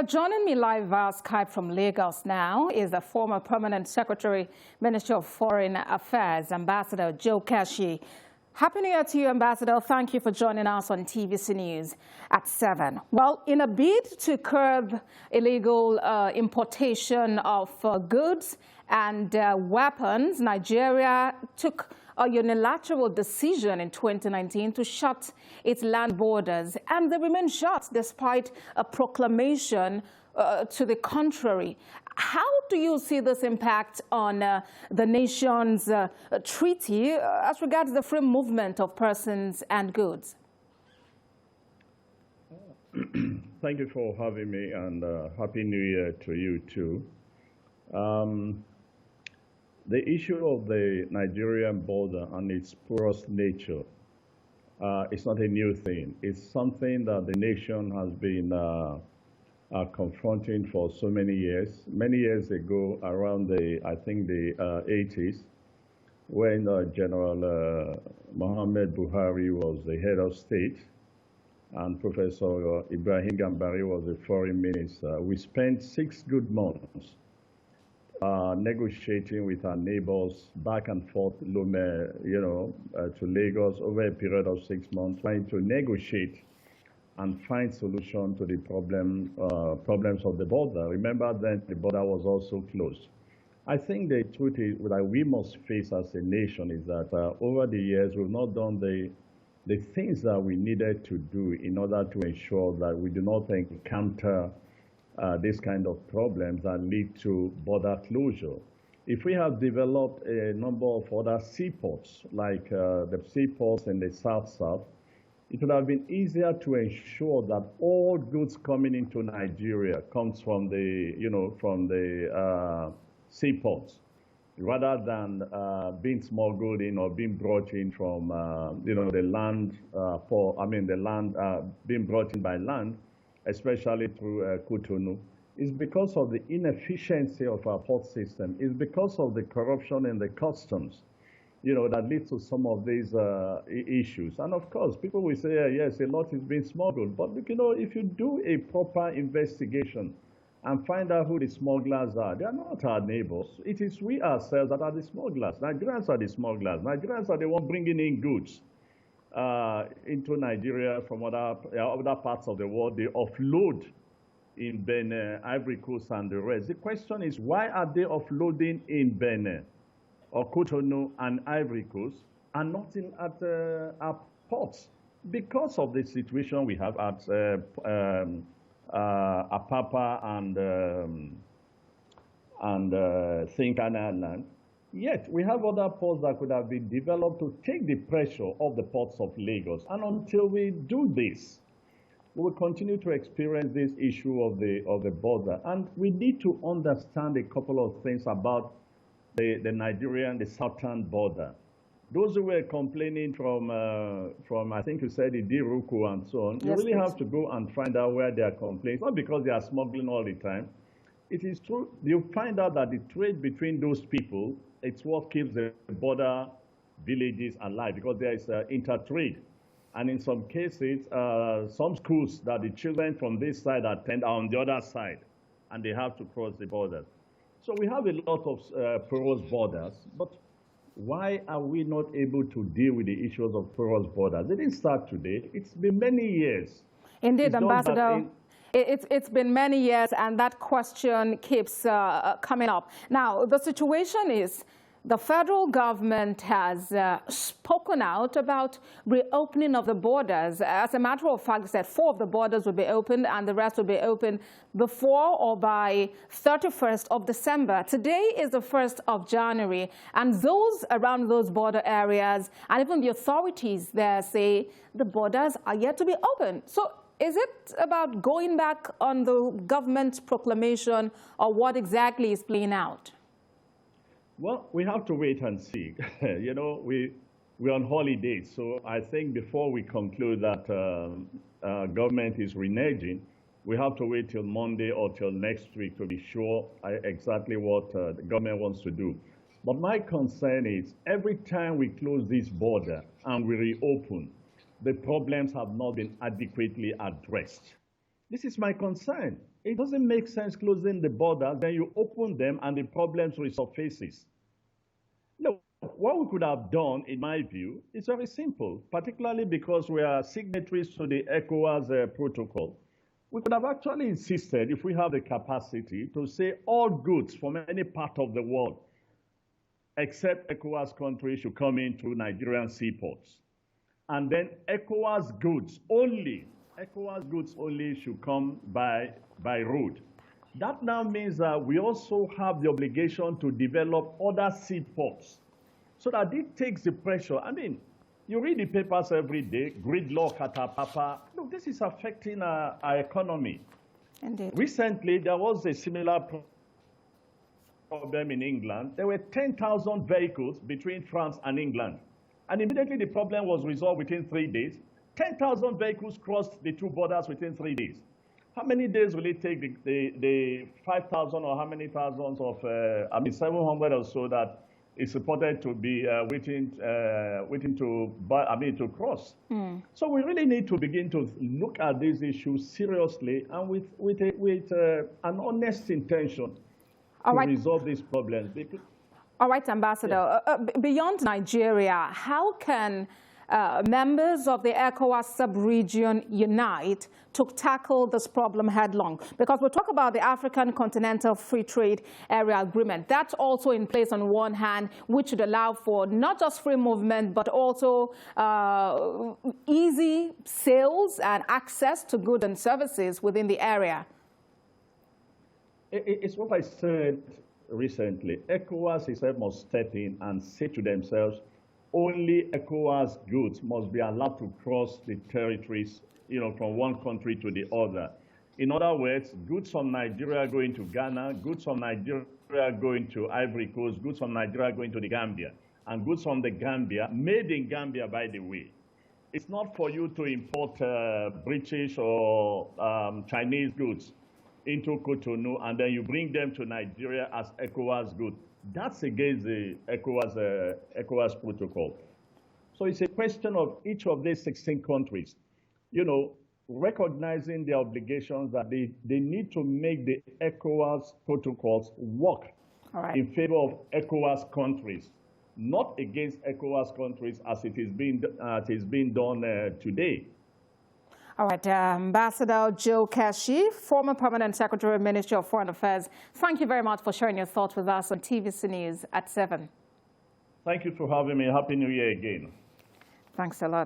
Joining me live via Skype from Lagos now is the former Permanent Secretary, Ministry of Foreign Affairs, Ambassador Joe Keshi. Happy New Year to you, Ambassador. Thank you for joining us on TVC News at 7. Well, in a bid to curb illegal importation of goods and weapons, Nigeria took a unilateral decision in 2019 to shut its land borders, and they remain shut despite a proclamation to the contrary. How do you see this impact on the nation's treaty as regards the free movement of persons and goods? Thank you for having me, and Happy New Year to you too. The issue of the Nigerian border and its porous nature is not a new thing. It's something that the nation has been confronting for so many years. Many years ago, around I think the 80s, when General Mohammed Buhari was the head of state and Professor Ibrahim Gambari was the foreign minister, we spent 6 good months negotiating with our neighbors back and forth, to Lagos over a period of 6 months, trying to negotiate and find solution to the problems of the border. Remember that the border was also closed. I think the truth is that we must face as a nation is that over the years we've not done the things that we needed to do in order to ensure that we do not encounter this kind of problems that lead to border closure. If we have developed a number of other seaports, like the seaports in the South-South, it would have been easier to ensure that all goods coming into Nigeria comes from the, from the seaports, rather than being smuggled in or being brought in from, the land, being brought in by land, especially through Cotonou. It's because of the inefficiency of our port system. It's because of the corruption in the customs, that leads to some of these issues. And of course, people will say, yes, a lot is being smuggled. But if you do a proper investigation and find out who the smugglers are, they are not our neighbors. It is we ourselves that are the smugglers. Nigerians are the smugglers. Nigerians are the ones bringing in goods into Nigeria from other parts of the world. They offload in Benin, Ivory Coast, and the rest. The question is, why are they offloading in Benin or Cotonou and Ivory Coast and not at our ports? Because of the situation we have at Apapa and Thinkan Island. Yet, we have other ports that could have been developed to take the pressure off the ports of Lagos. And until we do this, we will continue to experience this issue of the border. And we need to understand a couple of things about the Nigerian, the southern border. Those who were complaining from I think you said, Idiruku and so on, yes, you really have to go and find out where they are complaining. Not because they are smuggling all the time. It is true. You find out that the trade between those people, it's what keeps the border villages alive, because there is intertrade. And in some cases, some schools that the children from this side attend are on the other side, and they have to cross the border. So we have a lot of porous borders, but why are we not able to deal with the issues of porous borders? It didn't start today. It's been many years. Indeed, Ambassador. It's been many years, and that question keeps coming up. Now, the situation is the federal government has spoken out about reopening of the borders. As a matter of fact, said 4 of the borders will be opened and the rest will be opened before or by 31st of December. Today is the 1st of January, and those around those border areas and even the authorities there say the borders are yet to be opened. So is it about going back on the government's proclamation, or what exactly is playing out? Well, we have to wait and see. We're on holidays, so I think before we conclude that government is reneging, we have to wait till Monday or till next week to be sure exactly what the government wants to do. But my concern is every time we close this border and we reopen, the problems have not been adequately addressed. This is my concern. It doesn't make sense closing the borders, then you open them and the problems resurfaces. No, what we could have done, in my view, is very simple, particularly because we are signatories to the ECOWAS protocol. We could have actually insisted, if we have the capacity, to say all goods from any part of the world, except ECOWAS countries, should come into Nigerian seaports. And then ECOWAS goods only should come by road. That now means that we also have the obligation to develop other seaports so that it takes the pressure. I mean, you read the papers every day, gridlock at Apapa. Look, this is affecting our economy. Indeed. Recently, there was a similar problem in England. There were 10,000 vehicles between France and England. And immediately the problem was resolved within 3 days. 10,000 vehicles crossed the two borders within 3 days. How many days will it take the 5,000 or how many thousands of, 700 or so that is reported to be waiting to cross? So we really need to begin to look at these issues seriously and with an honest intention to resolve these problems. All right, Ambassador. Beyond Nigeria, how can members of the ECOWAS sub-region unite to tackle this problem headlong? Because we talk about the African Continental Free Trade Area Agreement. That's also in place on one hand, which would allow for not just free movement, but also easy sales and access to goods and services within the area. It's what I said recently. ECOWAS itself must step in and say to themselves, only ECOWAS goods must be allowed to cross the territories, from one country to the other. In other words, goods from Nigeria going to Ghana, goods from Nigeria going to Ivory Coast, goods from Nigeria going to the Gambia, and goods from the Gambia, made in Gambia, by the way. It's not for you to import British or Chinese goods into Cotonou, and then you bring them to Nigeria as ECOWAS goods. That's against the ECOWAS protocol. So it's a question of each of these 16 countries, recognizing their obligations that they need to make the ECOWAS protocols work in favor of ECOWAS countries, not against ECOWAS countries as it is being done today. All right, Ambassador Joe Keshi, former Permanent Secretary of Ministry of Foreign Affairs, thank you very much for sharing your thoughts with us on TVC News at 7. Thank you for having me. Happy New Year again. Thanks a lot.